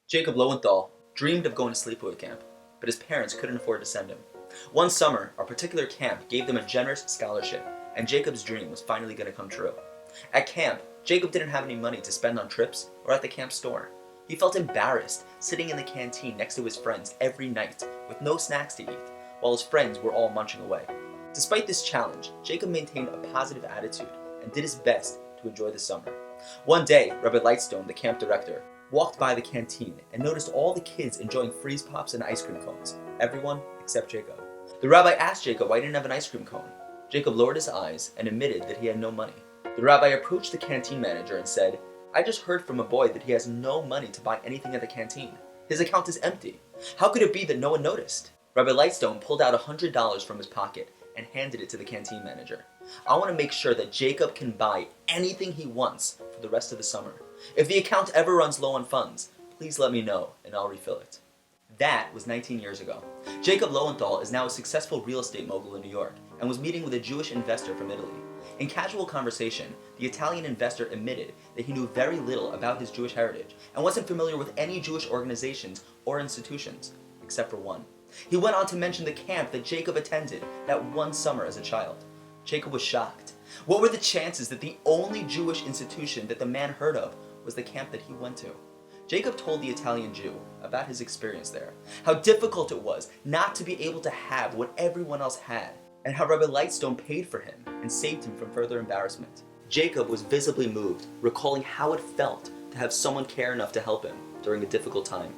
Jacob Lowenthal dreamed of going to sleepaway camp, but his parents couldn't afford to send him. One summer, a particular camp gave them a generous scholarship, and Jacob's dream was finally going to come true. At camp, Jacob didn't have any money to spend on trips or at the camp store. He felt embarrassed sitting in the canteen next to his friends every night with no snacks to eat, while his friends were all munching away. Despite this challenge, Jacob maintained a positive attitude and did his best to enjoy the summer. One day, Rabbi Lightstone, the camp director, walked by the canteen and noticed all the kids enjoying freeze pops and ice cream cones. Everyone except Jacob. The rabbi asked Jacob why he didn't have an ice cream cone. Jacob lowered his eyes and admitted that he had no money. The rabbi approached the canteen manager and said, "I just heard from a boy that he has no money to buy anything at the canteen. His account is empty. How could it be that no one noticed?" Rabbi Lightstone pulled out $100 from his pocket and handed it to the canteen manager. "I want to make sure that Jacob can buy anything he wants for the rest of the summer. If the account ever runs low on funds, please let me know and I'll refill it." That was 19 years ago. Jacob Lowenthal is now a successful real estate mogul in New York and was meeting with a Jewish investor from Italy. In casual conversation, the Italian investor admitted that he knew very little about his Jewish heritage and wasn't familiar with any Jewish organizations or institutions, except for one. He went on to mention the camp that Jacob attended that one summer as a child. Jacob was shocked. What were the chances that the only Jewish institution that the man heard of was the camp that he went to? Jacob told the Italian Jew about his experience there, how difficult it was not to be able to have what everyone else had, and how Rabbi Lightstone paid for him and saved him from further embarrassment. Jacob was visibly moved, recalling how it felt to have someone care enough to help him during a difficult time.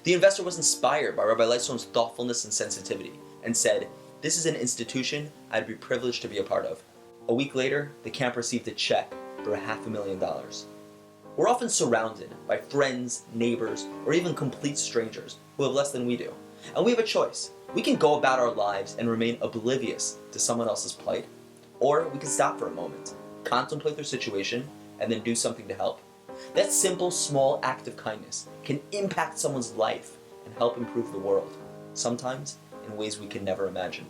The investor was inspired by Rabbi Lightstone's thoughtfulness and sensitivity, and said, "This is an institution I'd be privileged to be a part of." A week later, the camp received a check for $500,000. We're often surrounded by friends, neighbors, or even complete strangers who have less than we do. And we have a choice. We can go about our lives and remain oblivious to someone else's plight, or we can stop for a moment, contemplate their situation, and then do something to help. That simple, small act of kindness can impact someone's life and help improve the world, sometimes in ways we can never imagine.